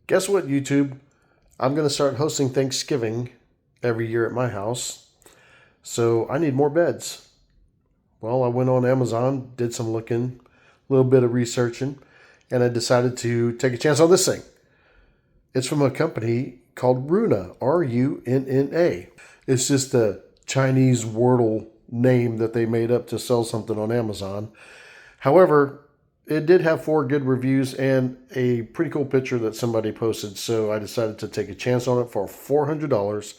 Guess what, YouTube? I'm going to start hosting Thanksgiving every year at my house, so I need more beds. Well, I went on Amazon, did some looking, a little bit of researching, and I decided to take a chance on this thing. It's from a company called RUNNA, RUNNA. It's just a Chinese wordle name that they made up to sell something on Amazon. However, it did have 4 good reviews and a pretty cool picture that somebody posted, so I decided to take a chance on it for $400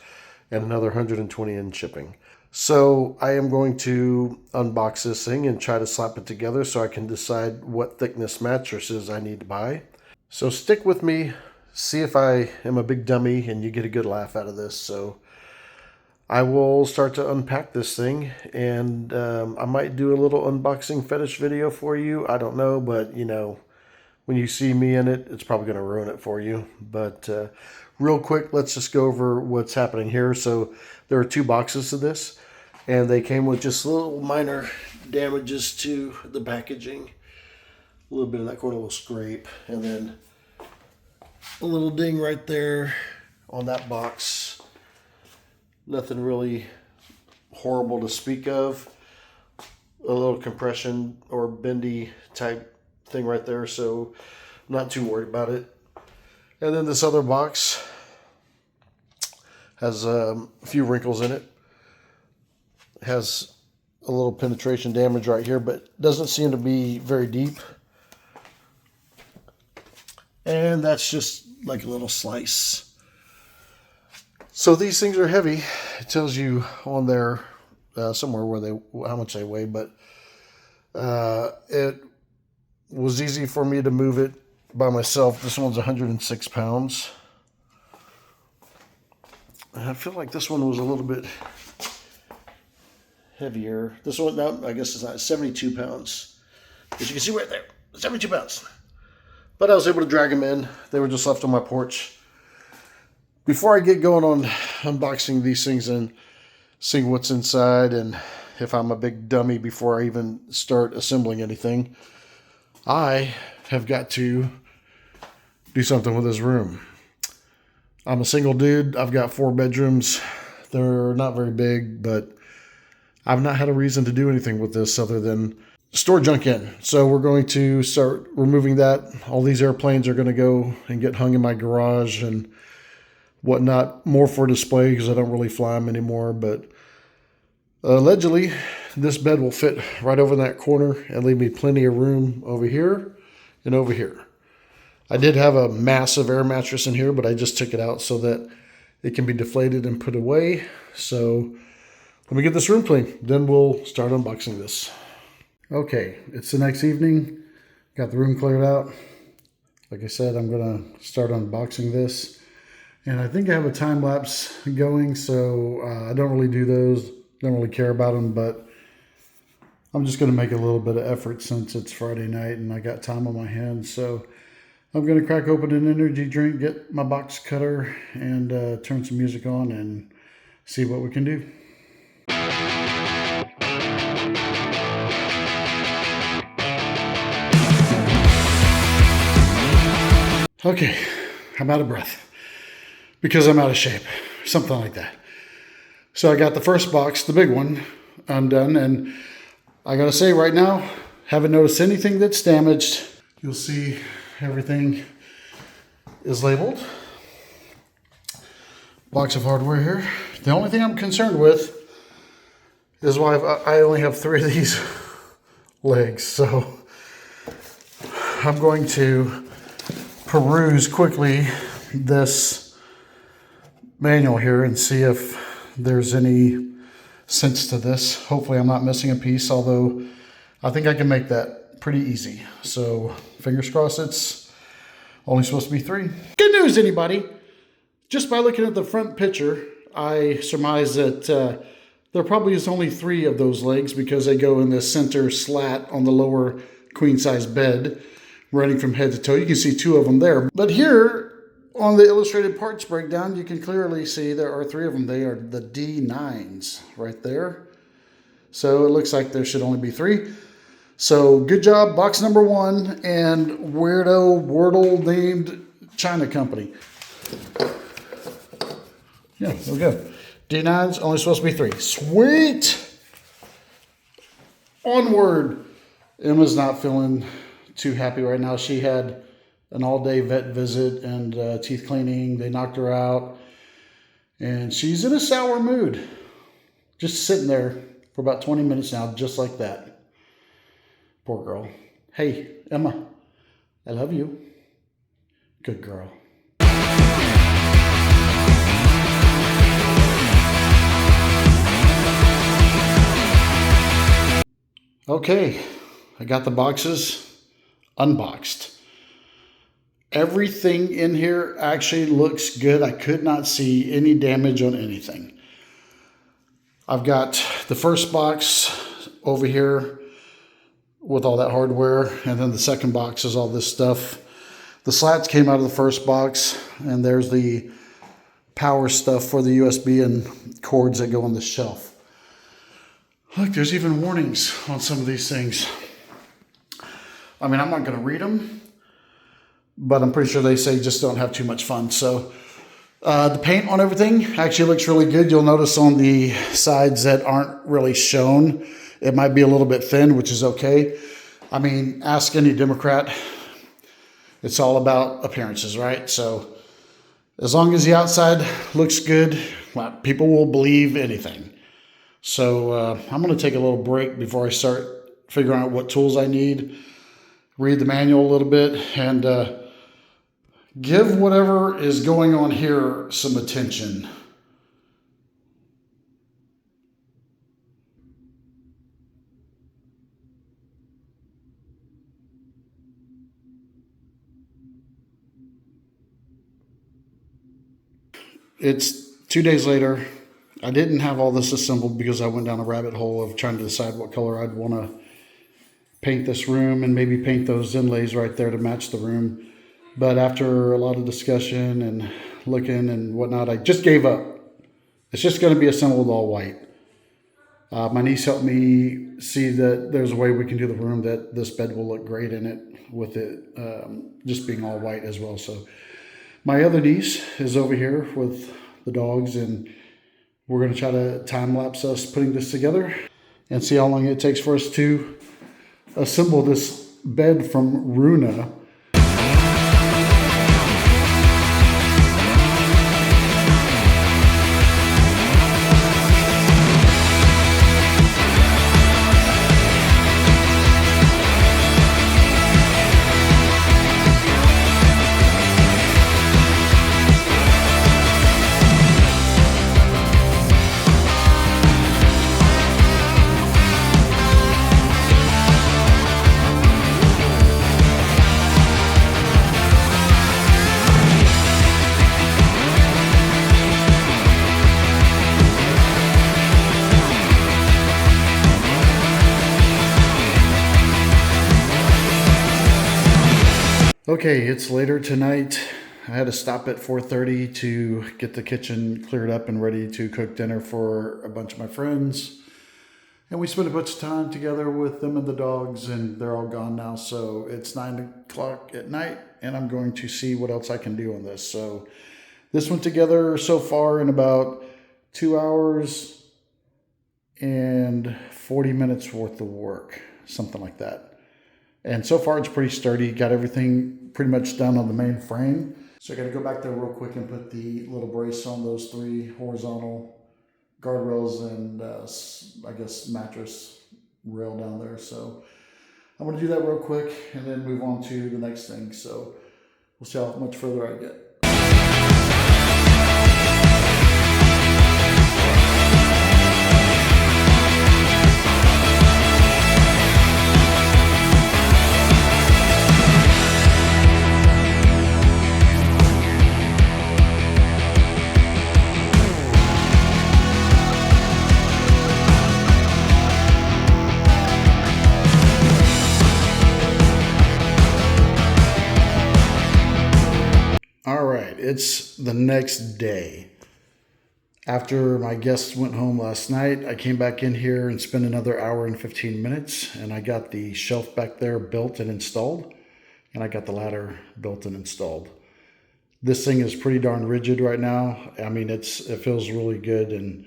and another $120 in shipping. So I am going to unbox this thing and try to slap it together so I can decide what thickness mattresses I need to buy. So stick with me, see if I am a big dummy and you get a good laugh out of this. So I will start to unpack this thing, and I might do a little unboxing fetish video for you. I don't know, but you know, when you see me in it, it's probably going to ruin it for you. But real quick, let's just go over what's happening here. So there are 2 boxes of this, and they came with just little minor damages to the packaging. A little bit in that corner, a little scrape, and then a little ding right there on that box. Nothing really horrible to speak of. A little compression or bendy type thing right there, so I'm not too worried about it. And then this other box has a few wrinkles in it. It has a little penetration damage right here, but doesn't seem to be very deep. And that's just like a little slice. So these things are heavy. It tells you on there somewhere where how much they weigh, but it was easy for me to move it by myself. This one's 106 pounds. And I feel like this one was a little bit heavier. This one, now I guess it's not 72 pounds. As you can see right there, 72 pounds. But I was able to drag them in. They were just left on my porch. Before I get going on unboxing these things and seeing what's inside and if I'm a big dummy before I even start assembling anything, I have got to do something with this room. I'm a single dude. I've got 4 bedrooms. They're not very big, but I've not had a reason to do anything with this other than store junk in. So we're going to start removing that. All these airplanes are going to go and get hung in my garage and whatnot, more for display because I don't really fly them anymore. But allegedly, this bed will fit right over in that corner and leave me plenty of room over here and over here. I did have a massive air mattress in here, but I just took it out so that it can be deflated and put away. So let me get this room clean. Then we'll start unboxing this. Okay, it's the next evening. Got the room cleared out. Like I said, I'm going to start unboxing this. And I think I have a time lapse going, so I don't really do those. Don't really care about them, but I'm just going to make a little bit of effort since it's Friday night and I got time on my hands. So I'm going to crack open an energy drink, get my box cutter, and turn some music on and see what we can do. Okay, I'm out of breath. Because I'm out of shape, something like that. So I got the first box, the big one, undone, and I gotta say right now, haven't noticed anything that's damaged. You'll see everything is labeled. Box of hardware here. The only thing I'm concerned with is why I only have 3 of these legs. So I'm going to peruse quickly this manual here and see if there's any sense to this. Hopefully I'm not missing a piece, although I think I can make that pretty easy. So fingers crossed it's only supposed to be 3. Good news, anybody. Just by looking at the front picture, I surmise that there probably is only 3 of those legs because they go in the center slat on the lower queen size bed running from head to toe. You can see 2 of them there. But here, on the illustrated parts breakdown, you can clearly see there are 3 of them. They are the D9s right there. So it looks like there should only be 3. So good job, box number 1, and weirdo wordle named China company. Yeah, there we go. D9's only supposed to be 3. Sweet! Onward! Emma's not feeling too happy right now. She had an all-day vet visit and teeth cleaning. They knocked her out. And she's in a sour mood. Just sitting there for about 20 minutes now, just like that. Poor girl. Hey, Emma, I love you. Good girl. Okay, I got the boxes unboxed. Everything in here actually looks good. I could not see any damage on anything. I've got the first box over here with all that hardware, and then the second box is all this stuff. The slats came out of the first box, and there's the power stuff for the USB and cords that go on the shelf. Look, there's even warnings on some of these things. I mean, I'm not going to read them, but I'm pretty sure they say just don't have too much fun. So the paint on everything actually looks really good. You'll notice on the sides that aren't really shown, it might be a little bit thin, which is okay. I mean, ask any Democrat. It's all about appearances, right? So as long as the outside looks good, well, people will believe anything. So I'm going to take a little break before I start figuring out what tools I need, read the manual a little bit, and give whatever is going on here some attention. It's 2 days later. I didn't have all this assembled because I went down a rabbit hole of trying to decide what color I'd want to paint this room and maybe paint those inlays right there to match the room. But after a lot of discussion and looking and whatnot, I just gave up. It's just going to be assembled all white. My niece helped me see that there's a way we can do the room that this bed will look great in it with it just being all white as well. So my other niece is over here with the dogs, and we're going to try to time-lapse us putting this together and see how long it takes for us to assemble this bed from RUNNA. Okay, it's later tonight. I had to stop at 4:30 to get the kitchen cleared up and ready to cook dinner for a bunch of my friends. And we spent a bunch of time together with them and the dogs, and they're all gone now. So it's 9 o'clock at night, and I'm going to see what else I can do on this. So this went together so far in about 2 hours and 40 minutes worth of work, something like that. And so far it's pretty sturdy. Got everything pretty much done on the main frame. So I got to go back there real quick and put the little brace on those 3 horizontal guardrails and I guess mattress rail down there. So I'm going to do that real quick and then move on to the next thing. So we'll see how much further I get. All right, it's the next day. After my guests went home last night, I came back in here and spent another hour and 15 minutes, and I got the shelf back there built and installed, and I got the ladder built and installed. This thing is pretty darn rigid right now. I mean, it feels really good and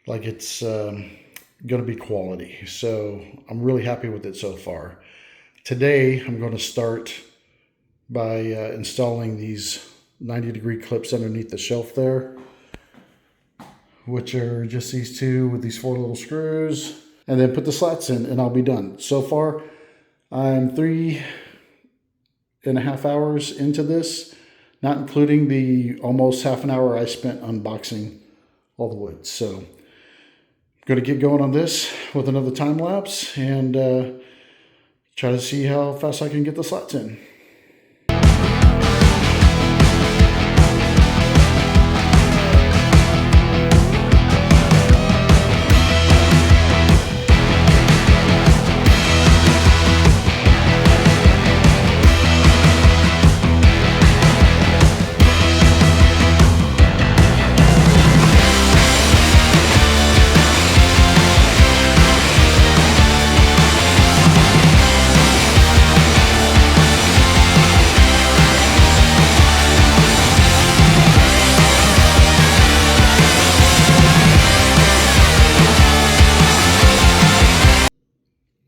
like it's going to be quality. So I'm really happy with it so far. Today, I'm going to start by installing these 90-degree clips underneath the shelf there, which are just these two with these 4 little screws, and then put the slats in and I'll be done. So far, I'm 3.5 hours into this, not including the almost half an hour I spent unboxing all the wood. So I'm going to get going on this with another time lapse and try to see how fast I can get the slats in.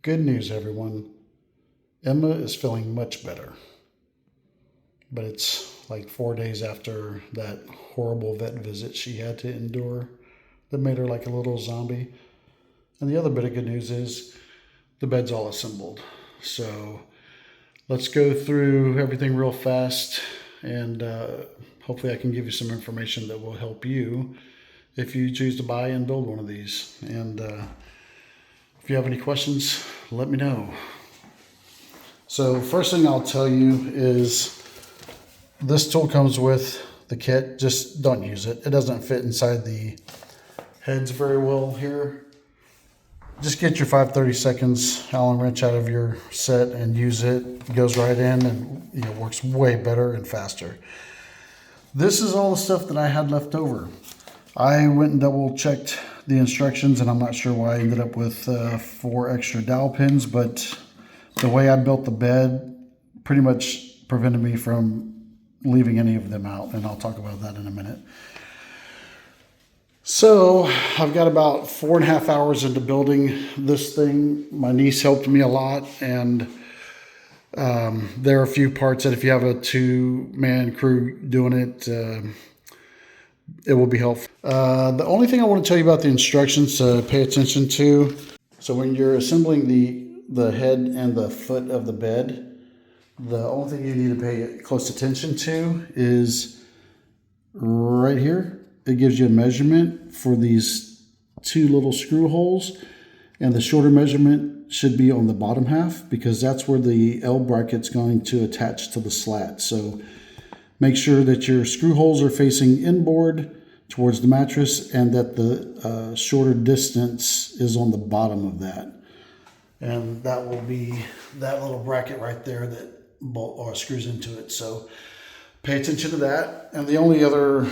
Good news, everyone. Emma is feeling much better. But it's like 4 days after that horrible vet visit she had to endure that made her like a little zombie. And the other bit of good news is the bed's all assembled. So let's go through everything real fast and hopefully I can give you some information that will help you if you choose to buy and build one of these. And if you have any questions, let me know. So first thing I'll tell you is this tool comes with the kit. Just don't use it. It doesn't fit inside the heads very well here. Just get your 5/32 Allen wrench out of your set and use it. It goes right in and works way better and faster. This is all the stuff that I had left over. I went and double checked the instructions and I'm not sure why I ended up with 4 extra dowel pins, but the way I built the bed pretty much prevented me from leaving any of them out, and I'll talk about that in a minute. So I've got about 4.5 hours into building this thing. My niece helped me a lot, and there are a few parts that if you have a 2-man crew doing it, it will be helpful. The only thing I want to tell you about the instructions to pay attention to. So when you're assembling the head and the foot of the bed, the only thing you need to pay close attention to is right here. It gives you a measurement for these 2 little screw holes, and the shorter measurement should be on the bottom half because that's where the L bracket's going to attach to the slat. So make sure that your screw holes are facing inboard towards the mattress and that the shorter distance is on the bottom of that. And that will be that little bracket right there that screws into it. So pay attention to that. And the only other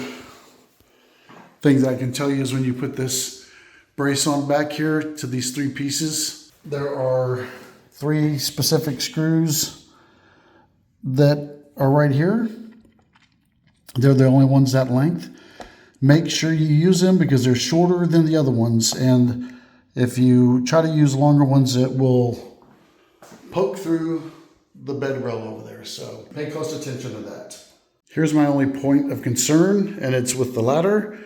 thing that I can tell you is when you put this brace on back here to these 3 pieces, there are 3 specific screws that are right here. They're the only ones that length. Make sure you use them because they're shorter than the other ones. And if you try to use longer ones, it will poke through the bed rail over there. So pay close attention to that. Here's my only point of concern, and it's with the ladder,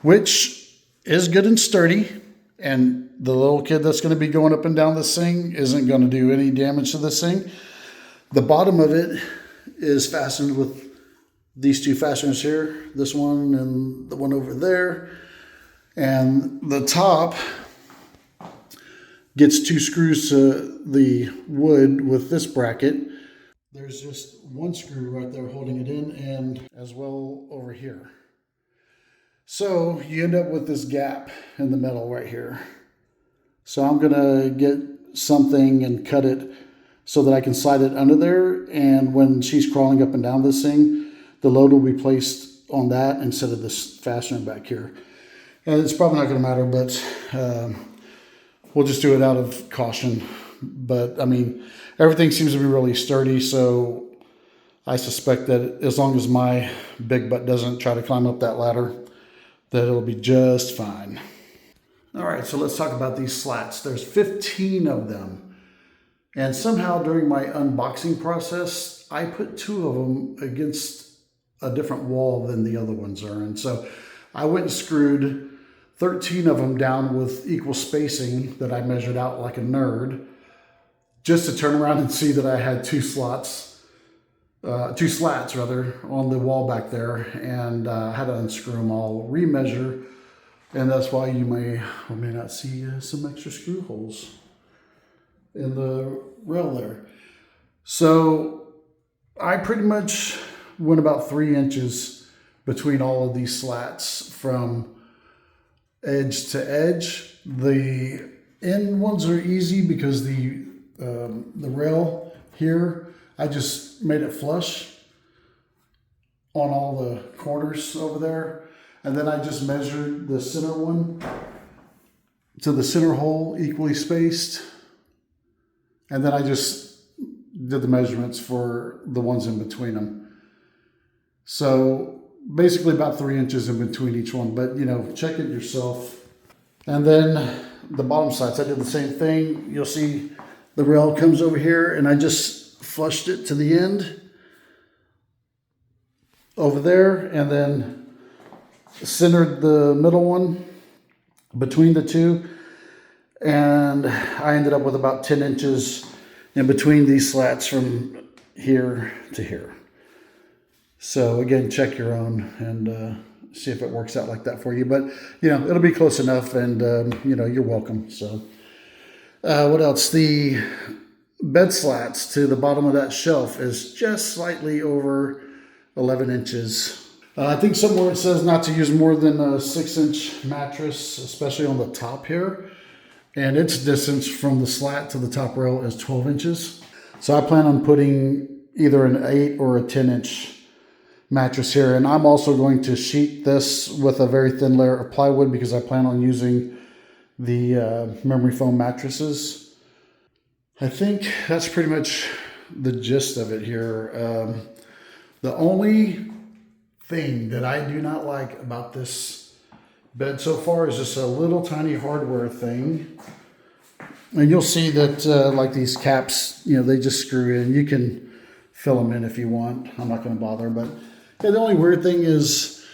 which is good and sturdy. And the little kid that's going to be going up and down this thing isn't going to do any damage to this thing. The bottom of it is fastened with these 2 fasteners here, this one and the one over there. And the top gets 2 screws to the wood with this bracket. There's just 1 screw right there holding it in, and as well over here. So you end up with this gap in the metal right here. So I'm gonna get something and cut it so that I can slide it under there, and when she's crawling up and down this thing, the load will be placed on that instead of this fastener back here. And it's probably not gonna matter, but we'll just do it out of caution. But I mean, everything seems to be really sturdy, so I suspect that as long as my big butt doesn't try to climb up that ladder, that it'll be just fine. All right, so let's talk about these slats. There's 15 of them. And somehow during my unboxing process, I put 2 of them against a different wall than the other ones are. And so I went and screwed 13 of them down with equal spacing that I measured out like a nerd, just to turn around and see that I had 2 slats on the wall back there, and I had to unscrew them all, remeasure, and that's why you may or may not see some extra screw holes in the rail there. So I pretty much went about 3 inches between all of these slats from edge to edge. The end ones are easy because the rail here, I just made it flush on all the corners over there. And then I just measured the center one to the center hole equally spaced. And then I just did the measurements for the ones in between them. So basically about 3 inches in between each one, but you know, check it yourself. And then the bottom sides, I did the same thing. You'll see the rail comes over here, and I just flushed it to the end over there, and then centered the middle one between the 2. And I ended up with about 10 inches in between these slats from here to here. So again, check your own and see if it works out like that for you. But, you know, it'll be close enough, and, you know, you're welcome. So what else? The bed slats to the bottom of that shelf is just slightly over 11 inches. I think somewhere it says not to use more than a 6-inch mattress, especially on the top here. And its distance from the slat to the top rail is 12 inches. So I plan on putting either an 8 or a 10-inch mattress here. And I'm also going to sheet this with a very thin layer of plywood because I plan on using the memory foam mattresses. I think that's pretty much the gist of it here. The only thing that I do not like about this bed so far is just a little tiny hardware thing. And you'll see that like these caps, you know, they just screw in. You can fill them in if you want. I'm not going to bother. But yeah, the only weird thing is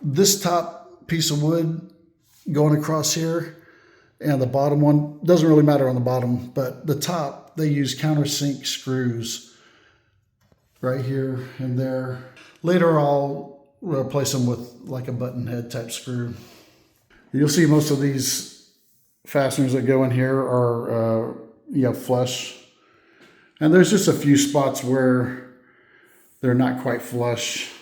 this top piece of wood going across here, and the bottom one doesn't really matter on the bottom, but the top, they use countersink screws right here and there. Later I'll replace them with like a button head type screw. You'll see most of these fasteners that go in here are you know, flush. And there's just a few spots where they're not quite flush.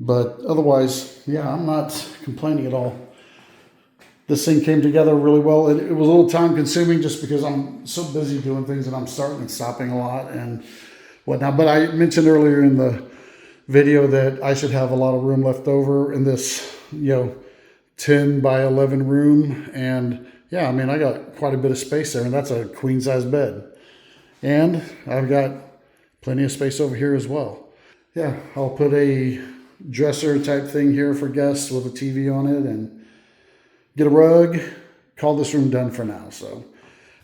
But otherwise, yeah, I'm not complaining at all. This thing came together really well. It was a little time consuming just because I'm so busy doing things and I'm starting and stopping a lot and whatnot. But I mentioned earlier in the video that I should have a lot of room left over in this, you know, 10 by 11 room. And yeah, I mean, I got quite a bit of space there, and that's a queen size bed. And I've got plenty of space over here as well. Yeah, I'll put a dresser type thing here for guests with a TV on it and get a rug, call this room done for now. So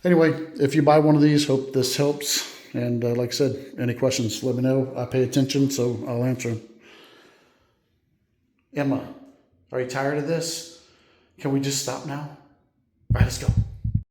anyway, if you buy one of these, hope this helps. And like I said, any questions, let me know. I pay attention, so I'll answer them. Emma, are you tired of this? Can we just stop now? All right, let's go.